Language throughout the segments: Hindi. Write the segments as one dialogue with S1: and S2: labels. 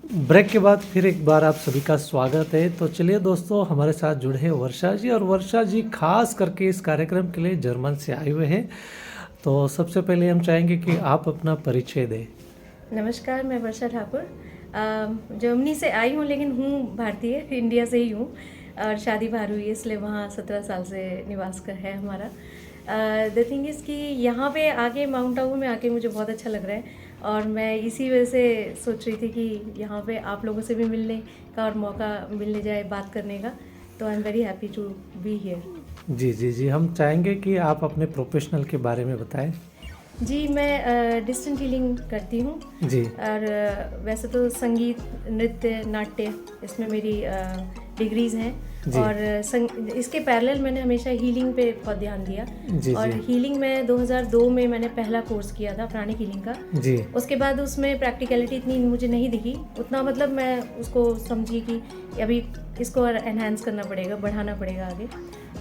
S1: ब्रेक के बाद फिर एक बार आप सभी का स्वागत है। तो चलिए दोस्तों, हमारे साथ जुड़े हैं वर्षा जी, और वर्षा जी खास करके इस कार्यक्रम के लिए जर्मन से आए हुए हैं। तो सबसे पहले हम चाहेंगे कि आप अपना परिचय दें।
S2: नमस्कार, मैं वर्षा ठाकुर जर्मनी से आई हूँ, लेकिन हूँ भारतीय, इंडिया से ही हूँ और शादी बाहर हुई है, इसलिए वहाँ 17 साल से निवास कर है हमारा। द थिंग इज़ कि यहाँ पे आके माउंट आबू में आके मुझे बहुत अच्छा लग रहा है, और मैं इसी वजह से सोच रही थी कि यहाँ पे आप लोगों से भी मिलने का और मौका मिलने जाए बात करने का। तो I am very happy to be here.
S1: जी जी जी, हम चाहेंगे कि आप अपने प्रोफेशनल के बारे में बताएं।
S2: जी, मैं डिस्टेंट हीलिंग करती हूँ।
S1: जी
S2: और वैसे तो संगीत, नृत्य, नाट्य, इसमें मेरी डिग्रीज़ हैं।
S1: जी
S2: और इसके पैरेलल मैंने हमेशा हीलिंग पे बहुत ध्यान दिया।
S1: जी
S2: और
S1: जी
S2: हीलिंग में 2002 में मैंने पहला कोर्स किया था प्राणिक हीलिंग का।
S1: जी
S2: उसके बाद उसमें प्रैक्टिकलिटी इतनी मुझे नहीं दिखी उतना, मतलब मैं उसको समझी कि अभी इसको एनहांस करना पड़ेगा, बढ़ाना पड़ेगा आगे।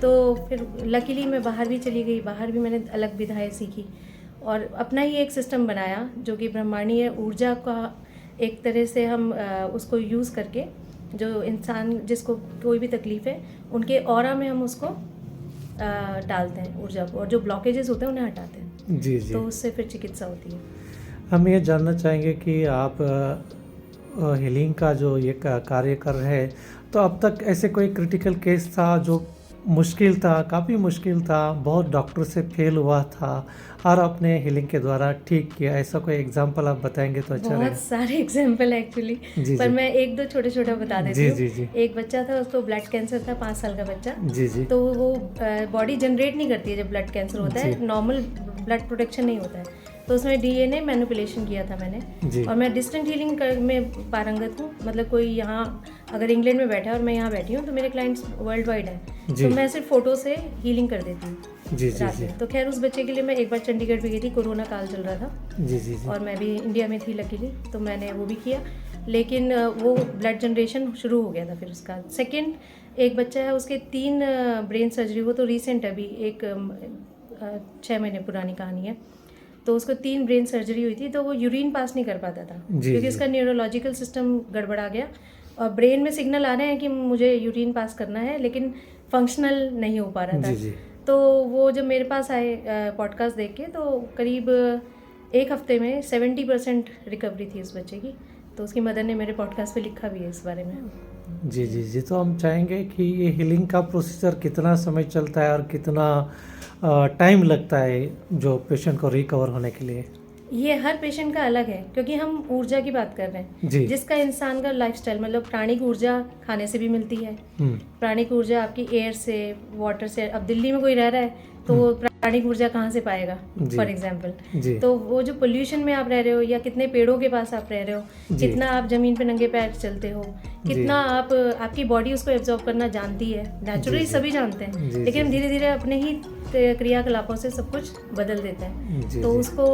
S2: तो फिर लकीली मैं बाहर भी चली गई, बाहर भी मैंने अलग विधाएँ सीखी और अपना ही एक सिस्टम बनाया जो कि ब्रह्मांडीय ऊर्जा का एक तरह से हम उसको यूज़ करके, जो इंसान जिसको कोई भी तकलीफ़ है उनके ऑरा में हम उसको डालते हैं ऊर्जा को, और जो ब्लॉकेजेस होते हैं उन्हें हटाते हैं।
S1: जी जी,
S2: तो उससे फिर चिकित्सा होती है।
S1: हम ये जानना चाहेंगे कि आप हीलिंग का जो ये कार्य कर रहे हैं, तो अब तक ऐसे कोई क्रिटिकल केस था जो मुश्किल था, काफ़ी मुश्किल था, बहुत डॉक्टर से फेल हुआ था और आपने हीलिंग के द्वारा ठीक किया, ऐसा कोई एग्जांपल आप बताएंगे तो अच्छा
S2: बहुत
S1: रहेगा।
S2: सारे एग्जाम्पल है एक्चुअली,
S1: जी
S2: पर
S1: जी
S2: मैं एक दो छोटे छोटा बता देती
S1: जी
S2: हूँ।
S1: जी जी
S2: एक बच्चा था, उसको ब्लड कैंसर था, 5 साल का बच्चा।
S1: जी जी
S2: तो वो बॉडी जनरेट नहीं करती है जब ब्लड कैंसर होता
S1: जी
S2: है, नॉर्मल ब्लड प्रोटेक्शन नहीं होता है। तो उसमें डीएनए मैनिपुलेशन किया था मैंने।
S1: जी
S2: और मैं डिस्टेंट हीलिंग में पारंगत हूँ, मतलब कोई यहाँ अगर इंग्लैंड में बैठा है और मैं यहाँ बैठी हूँ तो मेरे क्लाइंट्स वर्ल्ड वाइड हैं।
S1: जी
S2: तो मैं सिर्फ फ़ोटो से हीलिंग कर देती हूँ
S1: जी जी
S2: रात
S1: जी
S2: में। तो खैर उस बच्चे के लिए मैं एक बार चंडीगढ़ भी गई थी, कोरोना काल चल रहा था
S1: जी जी जी
S2: और मैं भी इंडिया में थी लकीली, तो मैंने वो भी किया। लेकिन वो ब्लड जनरेशन शुरू हो गया था। फिर उसका सेकंड एक बच्चा है, उसके 3 ब्रेन सर्जरी, वो तो रिसेंट अभी एक 6 महीने पुरानी कहानी है। तो उसको 3 ब्रेन सर्जरी हुई थी, तो वो यूरिन पास नहीं कर पाता था
S1: जी
S2: क्योंकि
S1: जी
S2: इसका न्यूरोलॉजिकल सिस्टम गड़बड़ा गया और ब्रेन में सिग्नल आ रहे हैं कि मुझे यूरिन पास करना है, लेकिन फंक्शनल नहीं हो पा रहा था।
S1: जी जी
S2: तो वो जब मेरे पास आए पॉडकास्ट देख के, तो करीब एक हफ्ते में 70% रिकवरी थी उस बच्चे की। तो उसकी मदर ने मेरे पॉडकास्ट पे लिखा भी है इस बारे में।
S1: जी जी जी, तो हम चाहेंगे कि ये हीलिंग का प्रोसीजर कितना समय चलता है और कितना टाइम लगता है जो पेशेंट को रिकवर होने के लिए।
S2: ये हर पेशेंट का अलग है, क्योंकि हम ऊर्जा की बात कर रहे हैं।
S1: जी
S2: जिसका इंसान का लाइफस्टाइल, मतलब प्राणिक ऊर्जा खाने से भी मिलती है।
S1: हम्म
S2: प्राणिक ऊर्जा आपकी एयर से, वाटर से। अब दिल्ली में कोई रह रहा है तो वो प्राणिक ऊर्जा कहाँ से पाएगा,
S1: जी
S2: फॉर एग्जाम्पल।
S1: जी
S2: तो वो जो पोल्यूशन में आप रह रहे हो, या कितने पेड़ों के पास आप रह रहे हो,
S1: जी
S2: कितना आप ज़मीन पे नंगे पैर चलते हो,
S1: जी
S2: कितना आप आपकी बॉडी उसको एब्जॉर्ब करना जानती है। नेचुरली
S1: जी
S2: सभी जानते हैं,
S1: जी
S2: लेकिन हम
S1: जी
S2: धीरे धीरे अपने ही क्रियाकलापों से सब कुछ बदल देते हैं।
S1: जी
S2: तो
S1: जी
S2: उसको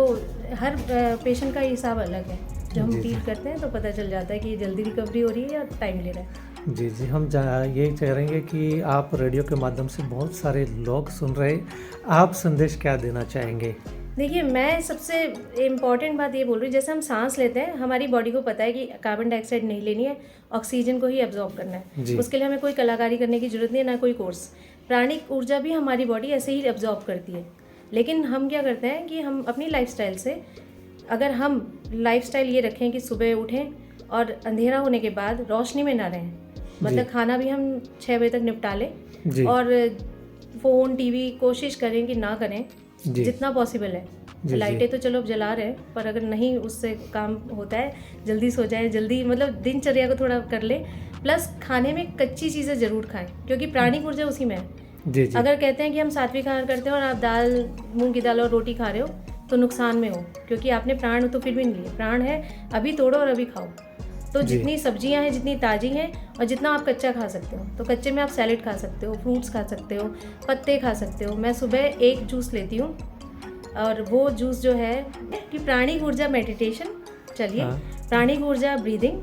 S2: हर पेशेंट का हिसाब अलग है। जब हम
S1: जी जी
S2: डील करते हैं तो पता चल जाता है कि जल्दी रिकवरी हो रही है या टाइम ले रहा है।
S1: जी जी, हम यही चाहेंगे कि आप रेडियो के माध्यम से बहुत सारे लोग सुन रहे हैं, आप संदेश क्या देना चाहेंगे।
S2: देखिए, मैं सबसे इम्पॉर्टेंट बात ये बोल रही हूँ, जैसे हम सांस लेते हैं, हमारी बॉडी को पता है कि कार्बन डाइऑक्साइड नहीं लेनी है, ऑक्सीजन को ही एब्जॉर्ब करना है।
S1: जी
S2: उसके लिए हमें कोई कलाकारी करने की जरूरत नहीं है, ना कोई कोर्स। प्राणिक ऊर्जा भी हमारी बॉडी ऐसे ही एब्जॉर्ब करती है। लेकिन हम क्या करते हैं कि हम अपनी लाइफस्टाइल से, अगर हम लाइफस्टाइल ये रखें कि सुबह उठें और अंधेरा होने के बाद रोशनी में ना रहें,
S1: जी
S2: मतलब खाना भी हम 6 बजे तक निपटा लें,
S1: जी
S2: और फ़ोन टीवी कोशिश करें कि ना करें
S1: जी
S2: जितना पॉसिबल है।
S1: जी
S2: लाइटें तो चलो अब जला रहे हैं, पर अगर नहीं उससे काम होता है, जल्दी सो जाएं, जल्दी मतलब दिनचर्या को थोड़ा कर ले। प्लस खाने में कच्ची चीज़ें ज़रूर खाएं, क्योंकि प्राणिक ऊर्जा उसी में है।
S1: जी जी
S2: अगर कहते हैं कि हम सात्विक आहार करते हैं और आप दाल, मूंग की दाल और रोटी खा रहे हो, तो नुकसान में हो, क्योंकि आपने प्राण तो फिर भी नहीं लिए। प्राण है, अभी तोड़ो और अभी खाओ। तो
S1: जी
S2: जितनी सब्जियां हैं, जितनी ताज़ी हैं, और जितना आप कच्चा खा सकते हो, तो कच्चे में आप सैलेड खा सकते हो, फ्रूट्स खा सकते हो, पत्ते खा सकते हो। मैं सुबह एक जूस लेती हूँ, और वो जूस जो है कि प्राणिक ऊर्जा मेडिटेशन, चलिए
S1: हाँ
S2: प्राणिक ऊर्जा ब्रीदिंग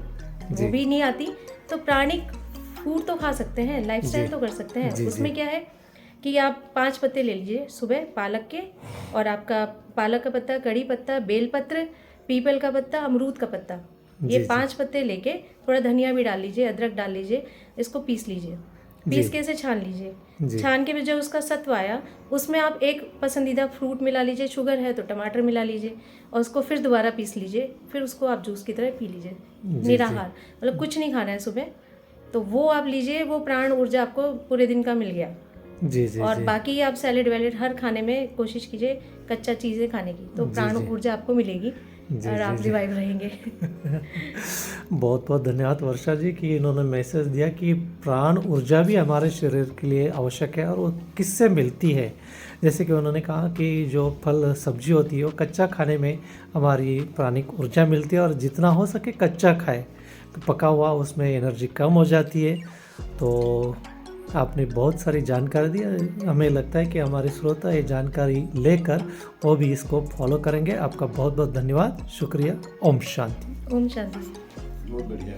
S1: जी
S2: वो भी नहीं आती, तो प्राणिक फूड तो खा सकते हैं, लाइफस्टाइल
S1: जी
S2: तो कर सकते हैं।
S1: जी
S2: उसमें
S1: जी
S2: क्या है कि आप 5 पत्ते ले लीजिए सुबह पालक के, और आपका पालक का पत्ता, कड़ी पत्ता, बेल पत्र, पीपल का पत्ता, अमरूद का पत्ता, ये
S1: जी,
S2: 5 पत्ते लेके थोड़ा धनिया भी डाल लीजिए, अदरक डाल लीजिए, इसको पीस लीजिए, पीस
S1: जी।
S2: के इसे छान लीजिए।
S1: जी।
S2: छान के फिर जो उसका सत्व आया, उसमें आप एक पसंदीदा फ्रूट मिला लीजिए, शुगर है तो टमाटर मिला लीजिए और उसको फिर दोबारा पीस लीजिए, फिर उसको आप जूस की तरह पी लीजिए
S1: जी,
S2: निराहार, मतलब कुछ नहीं खाना है सुबह। तो वो आप लीजिए, वो प्राण ऊर्जा आपको पूरे दिन का मिल गया।
S1: जी, जी,
S2: और
S1: जी।
S2: बाकी आप सैलेड वैलेड हर खाने में कोशिश कीजिए कच्चा चीज़ें खाने की, तो
S1: जी,
S2: प्राण
S1: जी।
S2: ऊर्जा आपको मिलेगी
S1: जी,
S2: और
S1: जी,
S2: आप
S1: जी।
S2: रिवाइव रहेंगे।
S1: बहुत-बहुत धन्यवाद वर्षा जी कि इन्होंने मैसेज दिया कि प्राण ऊर्जा भी हमारे शरीर के लिए आवश्यक है और वो किससे मिलती है। जैसे कि उन्होंने कहा कि जो फल सब्ज़ी होती है वो कच्चा खाने में हमारी प्राणिक ऊर्जा मिलती है और जितना हो सके कच्चा खाएँ। तो पका हुआ उसमें एनर्जी कम हो जाती है। तो आपने बहुत सारी जानकारी दी। हमें लगता है कि हमारे श्रोता ये जानकारी लेकर वो भी इसको फॉलो करेंगे। आपका बहुत-बहुत धन्यवाद। शुक्रिया। ओम शांति।
S2: ओम शांति।
S3: बहुत बढ़िया।